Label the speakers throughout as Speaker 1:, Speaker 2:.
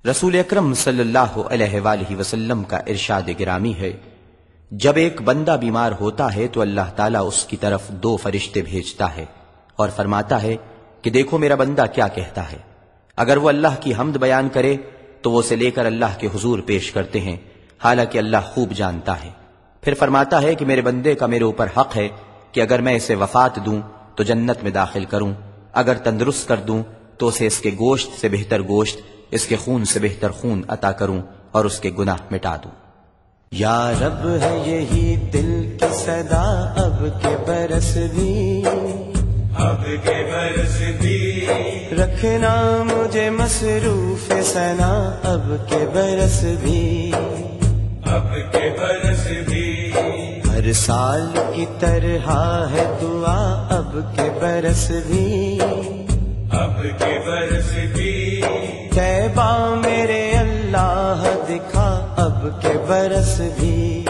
Speaker 1: رسول اکرم صلی اللہ علیہ وآلہ وسلم کا ارشاد گرامی ہے، جب ایک بندہ بیمار ہوتا ہے تو اللہ تعالیٰ اس کی طرف 2 فرشتے بھیجتا ہے اور فرماتا ہے کہ دیکھو میرا بندہ کیا کہتا ہے۔ اگر وہ اللہ کی حمد بیان کرے تو وہ اسے لے کر اللہ کے حضور پیش کرتے ہیں، حالانکہ اللہ خوب جانتا ہے۔ پھر فرماتا ہے کہ میرے بندے کا میرے اوپر حق ہے کہ اگر میں اسے وفات دوں تو جنت میں داخل کروں، اگر تندرست کر دوں تو اسے اس کے گوشت سے بہتر گوشت، اس کے خون سے بہتر خون عطا کروں اور اس کے گناہ مٹا دوں۔
Speaker 2: یا رب ہے یہی دل کی صدا اب کے برس بھی،
Speaker 3: اب کے برس بھی،
Speaker 2: رکھنا مجھے مصروف ثنا اب کے برس بھی،
Speaker 3: اب کے برس بھی،
Speaker 2: ہر سال کی طرح ہے دعا اب کے برس بھی،
Speaker 3: اب کے برس بھی،
Speaker 2: طیبہ میرے اللہ دکھا اب کے برس بھی،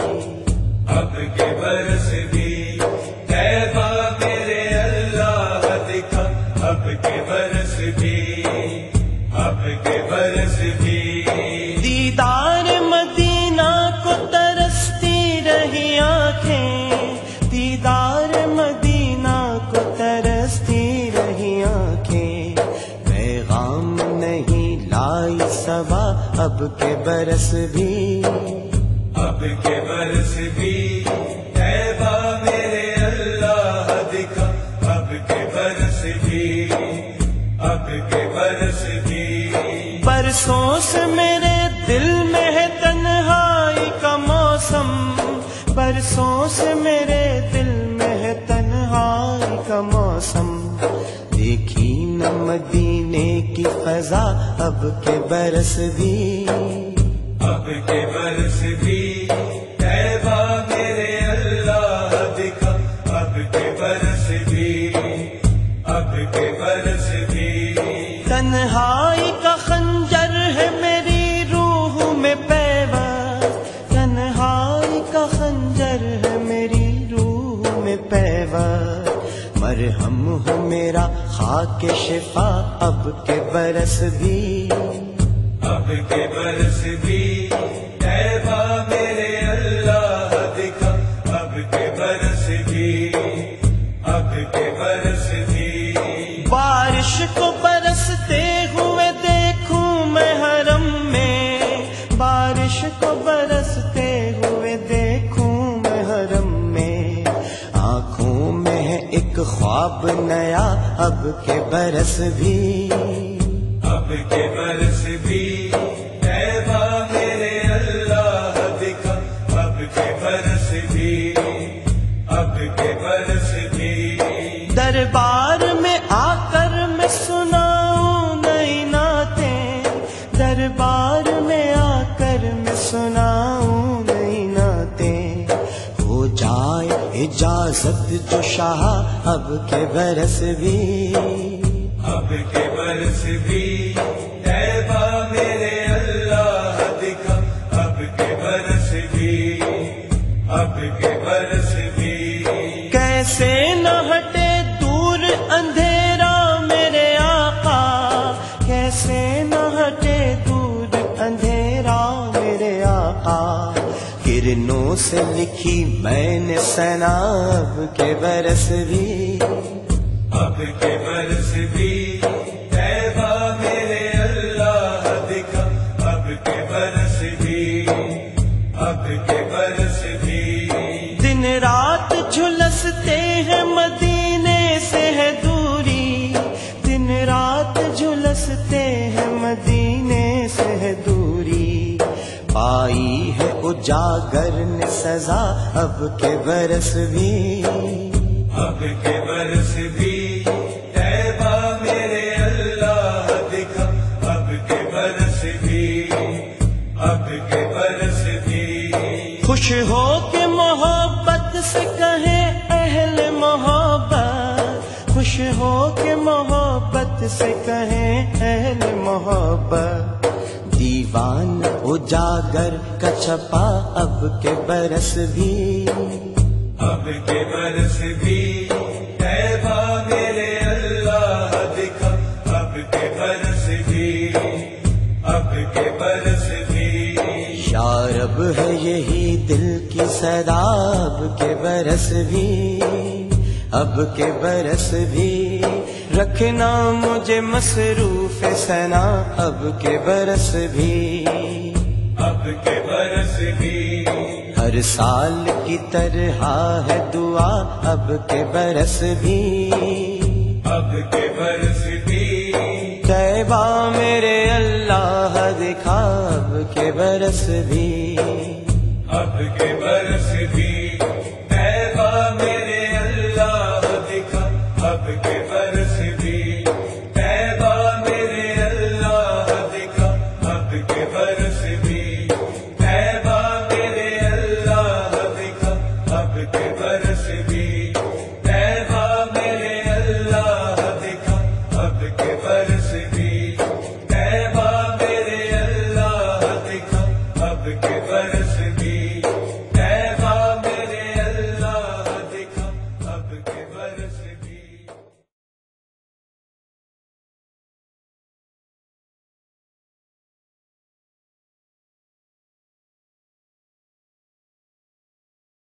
Speaker 3: اب کے برس بھی، طیبہ میرے اللہ دکھا اب کے برس بھی، اب کے برس بھی،
Speaker 2: دیدار مدینہ کو ترستی رہی آنکھیں، دیدار مدینہ کو ترستی رہی آنکھیں، پیغام نہیں لائی صبا اب کے برس بھی،
Speaker 3: اب کے برس بھی، طیبہ میرے اللہ دکھا اب کے برس بھی، اب کے برس بھی،
Speaker 2: برسوں سے میرے دل میں ہے تنہائی کا موسم، برسوں سے میرے دل میں ہے تنہائی کا موسم، دیکھی نہ مدینے کی فضا اب کے برس بھی،
Speaker 3: اب کے برس بھی، طیبہ میرے اللہ دکھا اب کے برس بھی، اب کے برس بھی،
Speaker 2: تنہائی کا خنجر ہے میری روح میں پیوست، تنہائی کا خنجر ہے میری روح میں پیوست، مرہم ہو میرا خاک شفا اب کے برس بھی،
Speaker 3: اب کے برس بھی، طیبہ میرے اللہ دکھا اب کے برس بھی، اب کے برس بھی،
Speaker 2: بارش کو برستے ہوئے دیکھوں میں حرم میں، بارش کو برستے ہوئے دیکھوں میں حرم میں، آنکھوں میں ہے ایک خواب نیا اب کے برس بھی،
Speaker 3: اب کے برس بھی، طیبہ میرے اللہ دکھا اب کے برس بھی، اب کے برس بھی،
Speaker 2: دربار میں آ کر میں سناؤں نئی نعتیں، دربار میں آ کر میں سناؤں نئی نعتیں، ہو جائے اجازت جو شاہ اب کے برس بھی،
Speaker 3: اب کے برس بھی، طیبہ میرے اللہ دکھا اب کے برس بھی، اب کے برس بھی،
Speaker 2: کیسے نہ ہٹے دور اندھیرا میرے آقا، کیسے نہ ہٹے دور اندھیرا میرے آقا، کرنوں سے لکھی میں نے ثنا اب کے برس بھی،
Speaker 3: اب کے برس بھی، طیبہ میرے اللہ دکھا اب کے برس بھی، اب کے برس بھی،
Speaker 2: دن رات جھلستے ہیں مدینے سے ہے دوری، دن رات جھلستے ہیں مدینے سے ہے دوری، پائی ہے اجاگر نے سزا اب کے برس بھی،
Speaker 3: اب کے برس بھی، طیبہ میرے اللہ دکھا اب کے برس بھی، اب کے برس بھی،
Speaker 2: خوش ہو کے محبت سے کہیں اہل محبت، خوش ہو کے محبت سے کہیں اہل محبت، دیوان اجاگر کا چھپا اب کے برس بھی،
Speaker 3: اب کے برس بھی، طیبہ میرے اللہ دکھا اب کے برس بھی، اب کے
Speaker 2: ہے یہی دل کی سیلاب کے برس بھی، اب کے برس بھی، رکھنا مجھے مصروف ثنا اب کے برس بھی،
Speaker 3: اب کے برس بھی،
Speaker 2: ہر سال کی طرح ہے دعا اب کے برس بھی،
Speaker 3: اب کے برس بھی،
Speaker 2: طیبہ میرے اللہ دکھا اب کے برس بھی،
Speaker 3: اب کے برس بھی، طیبہ میرے اللہ دکھا اب کے برس بھی، طیبہ میرے اللہ دکھا اب کے برس بھی، طیبہ میرے اللہ دکھا اب کے برس بھی، طیبہ میرے اللہ دکھا اب کے برس بھی، طیبہ میرے اللہ دکھا اب کے برس بھی، طیبہ میرے اللہ دکھا اب کے برس بھی۔